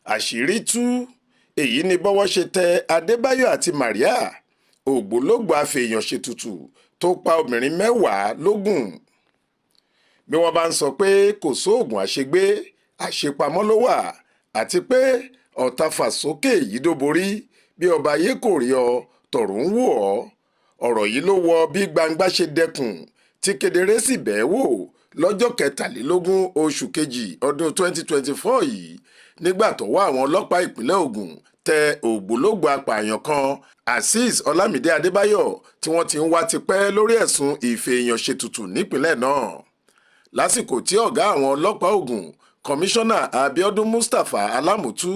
Àṣírí tú èyí ni Bọwọ ṣe tẹ Adébáyọ̀ àti Màríà ògbólógbòó Afeeyan-Ṣetutu tó pa obìnrin Mẹwaa lógún. Bí wọ́n bá ń sọ pé kò sóògùn àṣegbé àṣepamọ́ ló wà àti pé ọ̀tá fàsókè yìí ló borí bí ọba ayé kò rí ọ tọ̀run ń wò ọ́. Ọ̀rọ̀ yìí ló wọ bí gbangba ṣe dẹkùn tí kedere sì bẹ́ẹ̀ wò lọ́jọ́ 23 oṣù kejì ọdún 2024 yìí nígbà tọ́wọ́ àwọn ọlọ́pàá ìpínlẹ̀ Ògùn tẹ ògbólógbòó apààyàn kan Azeez Ọlámídé Adébáyọ̀ tí wọ́n ti ń wá tipẹ́ lórí ẹ̀sùn Ìfẹ̀yàn-Ṣètùtù nípìnlẹ̀ náà. Lásìkò tí ọ̀gá àwọn ọlọ́pàá Ògùn kọmíṣánná Abíọ́dún Mustapha Alámùtú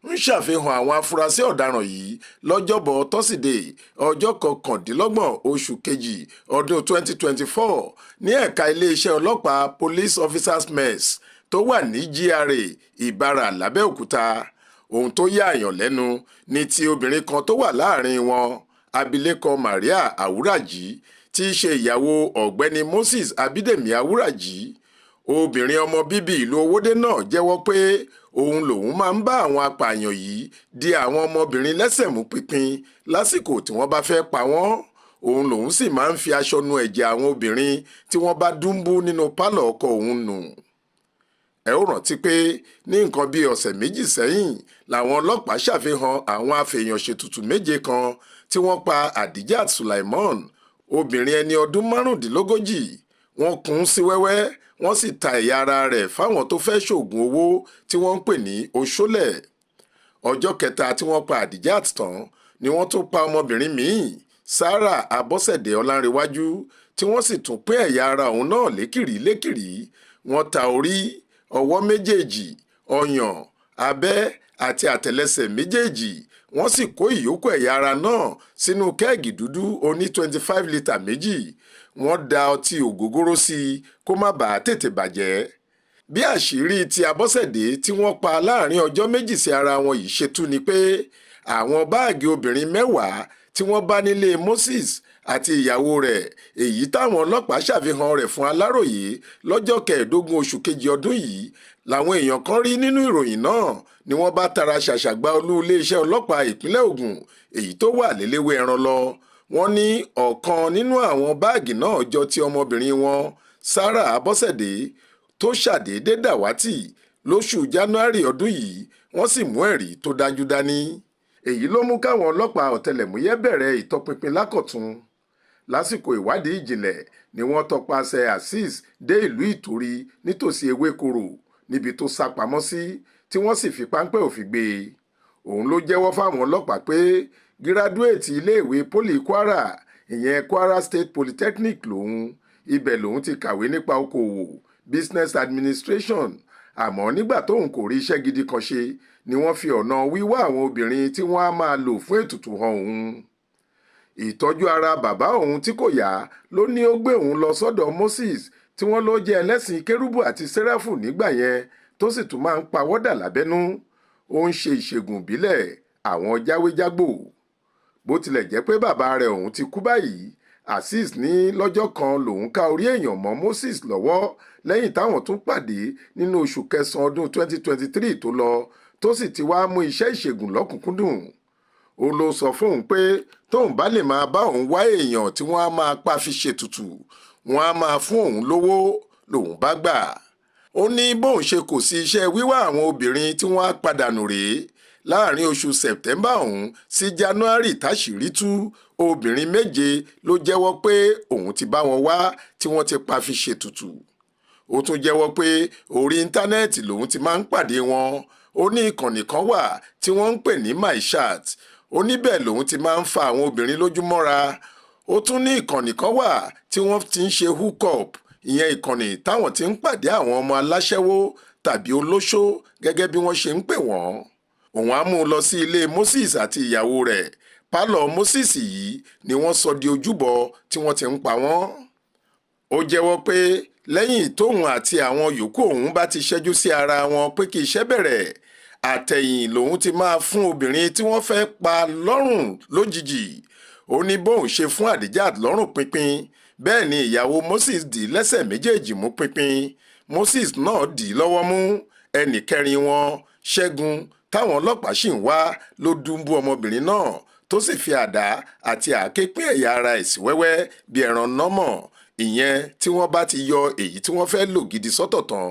ń ṣàfihàn àwọn afurasí ọ̀daràn yìí lọ́jọ́bọ̀ tọ́sídẹ̀ẹ́ ọjọ́ 29 oṣù kejì ọdún 2024 ní ẹ̀ka iléeṣẹ́ ọlọ́pàá Police Officers Mess tó wà ní GRA Ìbàrà l'Abẹ́òkúta. Ohun tó yà àyàn lẹ́nu ni ti obìnrin kan tó wà láàrin wọn, abilékọ Maria Awuraji tí í ṣe ìyàwó ọ̀gbẹ́ni Moses Abídèmí Awuraji. Obìnrin ọmọ bíbí ìlú Owódé náà jẹ́wọ́ pé òun lòun máa ń bá àwọn apààyàn yìí di àwọn ọmọbìnrin lẹ́sẹ̀ mú pínpín lásìkò tí wọ́n bá fẹ́ pa wọ́n. Òun lòun sì máa ń fi aṣọ nu ẹ̀jẹ̀ àwọn obìnrin tí wọ́n bá dúnbú nínú pálọ̀ ọkọ òun nù. Ẹ ó rántí pé ní nǹkan bíi ọ̀sẹ̀ méjì sẹ́yìn làwọn ọlọ́pàá ṣàfihàn àwọn Afeeyan-Ṣètùtù méje kan tí wọ́n pa Adijat Sulaiman, obìnrin ẹni ọdún 35. Wọ́n kùn ún sí wẹ́wẹ́, wọ́n sì ta ẹ̀yà ara rẹ̀ fáwọn tó fẹ́ ṣoògùn owó tí wọ́n ń pè ní oṣólẹ̀. Ọjọ́ kẹta tí wọ́n pa Adijat tán ni wọ́n tún pa ọmọbìnrin míì, Sarah Abọ́sẹ̀dé Ọlánrewájú, tí wọ́n sì tún pín ẹ̀yà ara òun náà lékìrí. Wọ́n ta orí, ọwọ́ méjèèjì, ọyàn, abẹ́ àti àtẹlẹsẹ̀ méjèèjì. Wọ́n sì kó ìyókù ẹ̀yà ara náà sínú kẹ́ẹ̀gì dúdú oní 25 lítà méjì. Wọ́n da ọtí ògógóró sí i kó má bàa tètè bàjẹ́. Bí àṣírí ti Abọ́sẹ̀dé tí wọ́n pa láàrin ọjọ́ méjì sí ara wọn yìí ṣe tú ni pé àwọn báàgì obìnrin Mẹwaa tí wọ́n bá nílé Moses àti ìyàwó rẹ̀, èyí táwọn ọlọ́pàá ṣàfihàn rẹ̀ fún Aláròyé lọ́jọ́ 15 oṣù kejì ọdún yìí, làwọn èèyàn kan rí nínú ìròyìn náà ni wọ́n bá tara ṣàṣàgbà olú iléeṣẹ́ ọlọ́pàá ìpínlẹ̀ Ògùn èyí tó wà léléwé ẹran lọ. Wọ́n ní ọ̀kan nínú àwọn báàgì náà jọ ti ọmọbìnrin wọn, Sarah Abọ́sẹ̀dé, tó ṣàdédé dàwátì lóṣù January ọdún yìí. Wọ́n sì mú ẹ̀rí tó dájú dání. Èyí ló mú káwọn ọlọ́pàá ọ̀tẹlẹ̀múyẹ́ bẹ̀rẹ̀ ìtọpinpin lákọ̀tun. Lásìkò ìwádìí ìjìnlẹ̀ ni wọ́n tọpasẹ̀ Azeez dé ìlú Ìtorí nítòsí Ewékorò níbi tó sá pamọ́ sí, tí wọ́n sì fi páńpẹ́ òfin gbé e. Òun ló jẹ́wọ́ fáwọn ọlọ́pàá pé gíráduéètì iléèwé poli Kwara, ìyẹn Kwara State Polytechnic lòun. Ibẹ̀ lòun ti kàwé nípa okòwò business administration, àmọ́ nígbà tóun kò rí iṣẹ́ gidi kan ṣe ni wọ́n fi ọ̀nà wíwá àwọn obìnrin tí wọ́n á máa lò fún ètùtù hàn òun. Ìtọ́jú ara bàbá òun tí kò yá ló ní ó gbé òun lọ sọ́dọ̀ Moses tí wọ́n ló jẹ́ ẹlẹ́sìn kérúbù àti sẹ́ráfù nígbà yẹn, tó sì tún máa ń pawọ́dà lábẹ́nú. Ó ń ṣe ìṣègùn ìbílẹ̀ àwọn jáwéjágbò. Bó tilẹ̀ jẹ́ pé bàbá rẹ̀ òun ti kú báyìí, Azeez ní lọ́jọ́ kan lòun ká orí èèyàn mọ́ Moses lọ́wọ́ lẹ́yìn táwọn tún pàdé nínú oṣù kẹsàn-án ọdún 2023 tó lọ, tó sì ti wá mú iṣẹ́ ìṣègùn lọ́kùnkúndùn. Ó ló sọ fóun pé tóun bá lè máa bá òun wá èèyàn tí wọ́n á máa pa fi ṣètùtù, wọ́n á máa fún òun lówó lòun bá gbà. Ó ní bóun ṣe kò sí iṣẹ́ wíwá àwọn obìnrin tí wọ́n á padànù rèé. Láàrin oṣù Sẹ̀pítẹ́mbà ọ̀hún sí January táṣìírí tú, obìnrin 7 ló jẹ́wọ́ pé òun ti bá wọn wá tí wọ́n ti pa fi ṣètùtù. Ó tún jẹ́wọ́ pé orí íńtánẹ́ẹ̀tì lòun ti máa ń pàdé wọn. Ó ní ìkànnì kan wà tí wọ́n ń pè ní MyChat. Ó níbẹ̀ lòun ti máa ń fa àwọn obìnrin lójú mọ́ra. Ó tún ní ìkànnì kan wà tí wọ́n ti ń ṣe hookup, ìyẹn ìkànnì táwọn ti ń pàdé àwọn ọmọ aláṣẹ́wó tàbí olóṣó gẹ́gẹ́ bí wọ́n ṣe ń pè wọ́n. Òun á mú un lọ sí ilé Moses àti ìyàwó rẹ̀. Pálọ̀ Moses yìí ni wọ́n sọ di ojúbọ tí wọ́n ti ń pa wọ́n. Ó jẹ́wọ́ pé lẹ́yìn tóun àti àwọn yòókù òun bá ti ṣẹ́jú sí ara wọn pé kí iṣẹ́ bẹ̀rẹ̀, àtẹ̀yìn lòun ti máa fún obìnrin tí wọ́n fẹ́ pa lọ́rùn lójijì. Ó ní bóun ṣe fún Adijat lọ́rùn pínpín, bẹ́ẹ̀ ni ìyàwó Moses dì í lẹ́sẹ̀ méjèèjì mú pínpín. Moses náà dì í lọ́wọ́ mú. Ẹnì kẹrin wọn, Ṣẹ́gun, táwọn ọlọ́pàá sì ń wá ló dùnbú ọmọbìnrin náà tó sì fi àdá àti àáké pín ẹ̀yà ara ẹ̀ sí wẹ́wẹ́ bí ẹran nọ́mọ̀, ìyẹn tí wọ́n bá ti yọ èyí tí wọ́n fẹ́ lò gidi sọ́tọ̀ tán.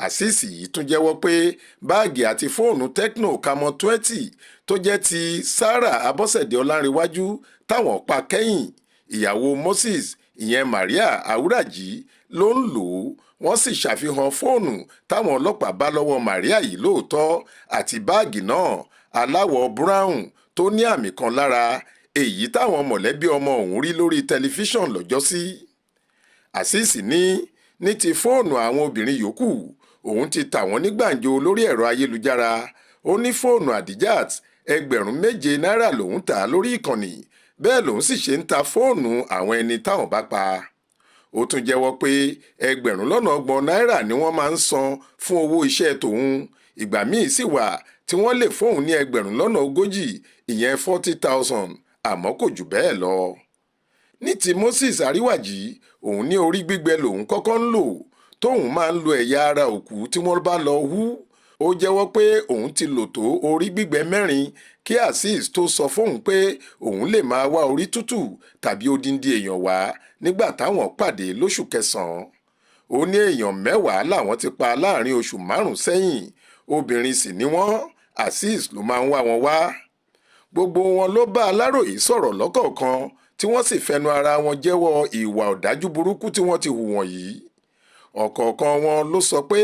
Àṣìṣì yìí tún jẹ́wọ́ pé báàgì àti fóònù Tecno Camon 20 tó jẹ́ ti Sarah Abọ́sẹ̀dé Ọlánrewájú táwọn pa kẹ́yìn, ìyàwó Moses ìyẹn Maria Awúràjí ló ń lò ó. Wọ́n sì ṣàfihàn fóònù táwọn ọlọ́pàá bá lọ́wọ́ Maria yìí lóòótọ́ àti báàgì náà aláwọ̀ brown tó ní àmì kan lára, èyí táwọn mọ̀lẹ́bí ọmọ ọ̀hún rí lórí tẹlifíṣàn lọ́jọ́sí. Àṣìṣì ní ti fóònù àwọn obìnrin yòókù òun ti tà wọ́n ní gbàǹjo lórí ẹ̀rọ ayélujára. Ó ní fóònù Adijat $7,000 lòun tà lórí ìkànnì, bẹ́ẹ̀ lòun sì ṣe ń ta fóònù àwọn ẹni táwọn bá pa. Ó tún jẹ́wọ́ pé $20,000 ni wọ́n máa ń san fún owó iṣẹ́ tòun. Ìgbà míì sì wà tí wọ́n lè fóun ní $40,000 ìyẹn 40,000, àmọ́ kò jù bẹ́ẹ̀ lọ. Ní ti Moses Àríwájì, òun ní orí gbígbẹ lòun kọ́kọ́ ń lò tóun máa ń lo ẹ̀yà ara òkú tí wọ́n bá lọ hú. Ó jẹ́wọ́ pé òun ti lò tó orí gbígbẹ 4 kí Azeez tó sọ fóun pé òun lè máa wá orí tútù tàbí odindi èèyàn wá nígbà táwọn pàdé lóṣù kẹsàn-án. Ó ní èèyàn 10 làwọn ti pa láàrin oṣù 5 sẹ́yìn, obìnrin sì ni wọ́n. Azeez ló máa ń wá wọn wá. Gbogbo wọn ló bá Aláròyé sọ̀rọ̀ lọ́kọ̀ọ̀kan tí wọ́n sì fẹnu ara wọn jẹ́wọ́ ìwà ọ̀dájú burúkú tí wọ́n ti hù wọ̀nyí. Ọ̀kọ̀ọ̀kan wọn ló sọ pé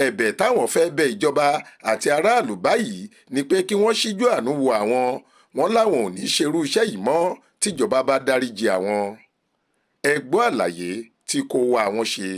ẹ̀bẹ̀ táwọn fẹ́ bẹ ìjọba àti aráàlú báyìí ni pé kí wọ́n ṣíjú àánú wo àwọn. Wọ́n láwọn ò ní ṣerú iṣẹ́ yìí mọ́ tíjọba bá dáríjì àwọn. Ẹ gbọ́ àlàyé tí kò wá àwọn ṣe.